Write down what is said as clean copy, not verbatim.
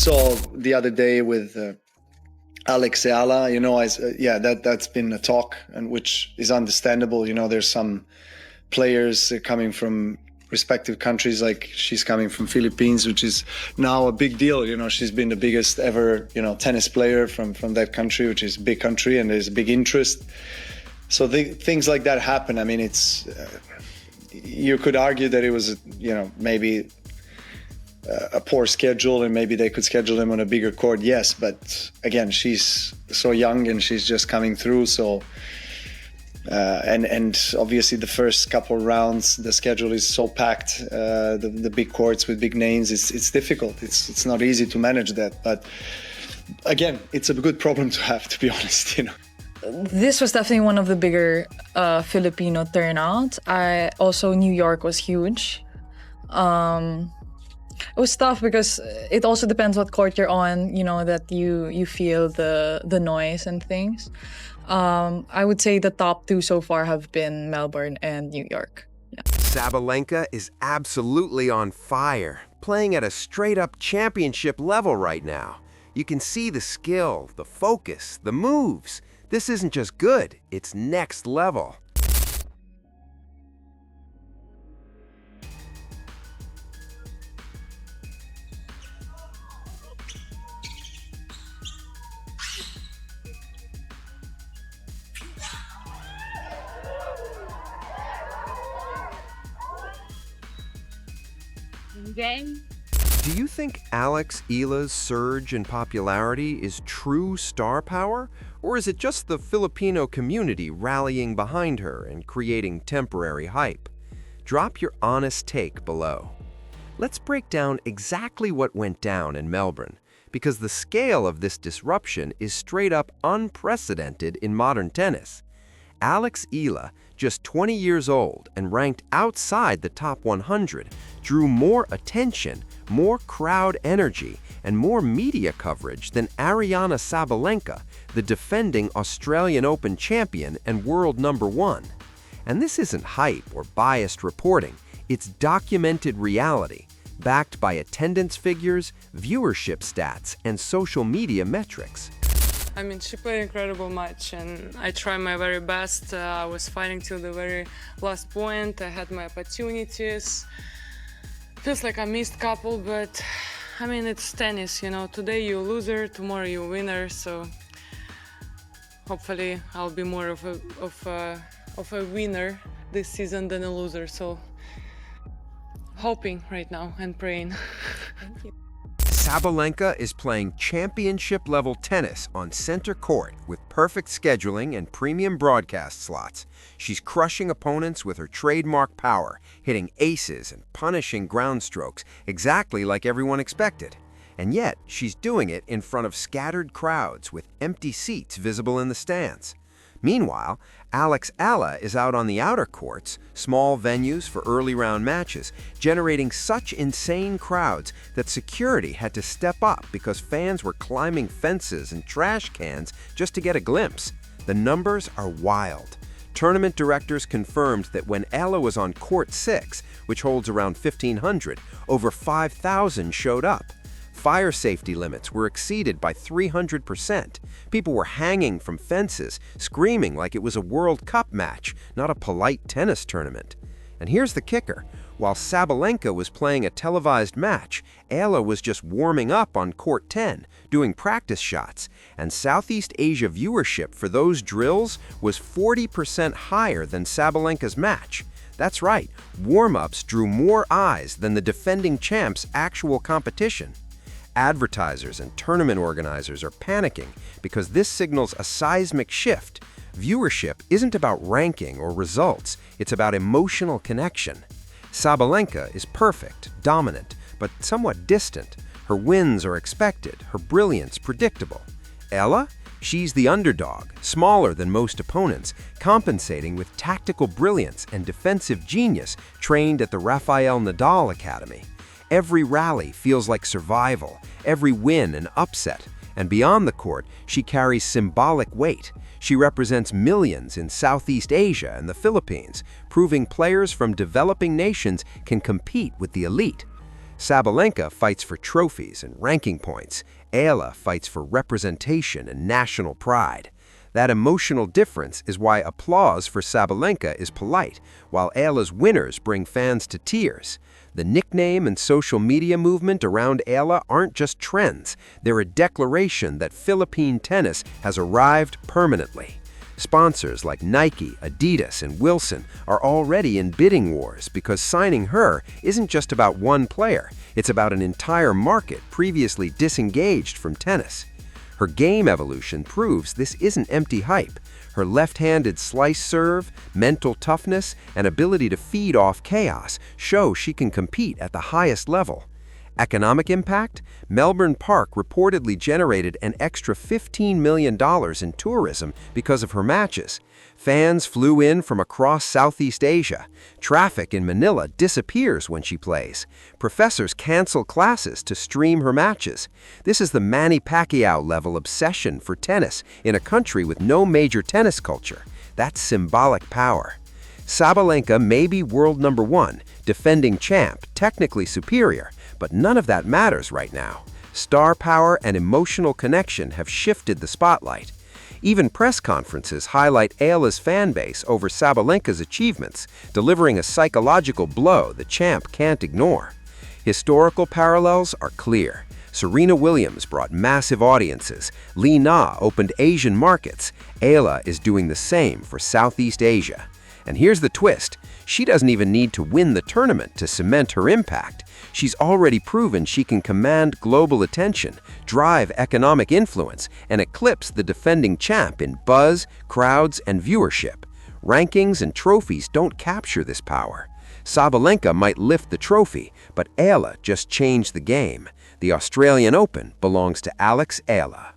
Saw the other day with Eala, that's been a talk, and which is understandable. There's some players coming from respective countries, like she's coming from Philippines, which is now a big deal. She's been the biggest ever, tennis player from that country, which is a big country, and there's big interest. So things like that happen. I mean, it's you could argue that it was, maybe a poor schedule, and maybe they could schedule them on a bigger court. Yes, but again, she's so young and she's just coming through. So, and obviously the first couple of rounds, the schedule is so packed. The big courts with big names, it's difficult. It's not easy to manage that. But again, it's a good problem to have, to be honest. This was definitely one of the bigger Filipino turnouts. Also New York was huge. It was tough because it also depends what court you're on, that you feel the noise and things. I would say the top two so far have been Melbourne and New York. Yeah. Sabalenka is absolutely on fire, playing at a straight-up championship level right now. You can see the skill, the focus, the moves. This isn't just good, it's next level. Game. Do you think Eala's surge in popularity is true star power? Or is it just the Filipino community rallying behind her and creating temporary hype? Drop your honest take below. Let's break down exactly what went down in Melbourne, because the scale of this disruption is straight up unprecedented in modern tennis. Eala, just 20 years old and ranked outside the top 100, drew more attention, more crowd energy, and more media coverage than Aryna Sabalenka, the defending Australian Open champion and world #1. And this isn't hype or biased reporting, it's documented reality, backed by attendance figures, viewership stats, and social media metrics. I mean, she played an incredible match, and I tried my very best. I was fighting till the very last point. I had my opportunities. Feels like I missed a couple, but I mean, it's tennis, Today you're a loser, tomorrow you're a winner. So hopefully I'll be more of a winner this season than a loser. So hoping right now and praying. Thank you. Sabalenka is playing championship-level tennis on center court with perfect scheduling and premium broadcast slots. She's crushing opponents with her trademark power, hitting aces and punishing ground strokes exactly like everyone expected. And yet, she's doing it in front of scattered crowds with empty seats visible in the stands. Meanwhile, Eala is out on the outer courts, small venues for early round matches, generating such insane crowds that security had to step up because fans were climbing fences and trash cans just to get a glimpse. The numbers are wild. Tournament directors confirmed that when Eala was on court 6, which holds around 1,500, over 5,000 showed up. Fire safety limits were exceeded by 300%. People were hanging from fences, screaming like it was a World Cup match, not a polite tennis tournament. And here's the kicker. While Sabalenka was playing a televised match, Eala was just warming up on court 10, doing practice shots, and Southeast Asia viewership for those drills was 40% higher than Sabalenka's match. That's right, warm-ups drew more eyes than the defending champ's actual competition. Advertisers and tournament organizers are panicking because this signals a seismic shift. Viewership isn't about ranking or results, it's about emotional connection. Sabalenka is perfect, dominant, but somewhat distant. Her wins are expected, her brilliance predictable. Eala? She's the underdog, smaller than most opponents, compensating with tactical brilliance and defensive genius trained at the Rafael Nadal Academy. Every rally feels like survival, every win an upset. And beyond the court, she carries symbolic weight. She represents millions in Southeast Asia and the Philippines, proving players from developing nations can compete with the elite. Sabalenka fights for trophies and ranking points. Eala fights for representation and national pride. That emotional difference is why applause for Sabalenka is polite, while Eala's winners bring fans to tears. The nickname and social media movement around Eala aren't just trends, they're a declaration that Philippine tennis has arrived permanently. Sponsors like Nike, Adidas, and Wilson are already in bidding wars because signing her isn't just about one player, it's about an entire market previously disengaged from tennis. Her game evolution proves this isn't empty hype. Her left-handed slice serve, mental toughness, and ability to feed off chaos show she can compete at the highest level. Economic impact? Melbourne Park reportedly generated an extra $15 million in tourism because of her matches. Fans flew in from across Southeast Asia. Traffic in Manila disappears when she plays. Professors cancel classes to stream her matches. This is the Manny Pacquiao-level obsession for tennis in a country with no major tennis culture. That's symbolic power. Sabalenka may be world number one, defending champ, technically superior, but none of that matters right now. Star power and emotional connection have shifted the spotlight. Even press conferences highlight Eala's fan base over Sabalenka's achievements, delivering a psychological blow the champ can't ignore. Historical parallels are clear. Serena Williams brought massive audiences. Li Na opened Asian markets. Eala is doing the same for Southeast Asia. And here's the twist. She doesn't even need to win the tournament to cement her impact. She's already proven she can command global attention, drive economic influence, and eclipse the defending champ in buzz, crowds, and viewership. Rankings and trophies don't capture this power. Sabalenka might lift the trophy, but Eala just changed the game. The Australian Open belongs to Alex Eala.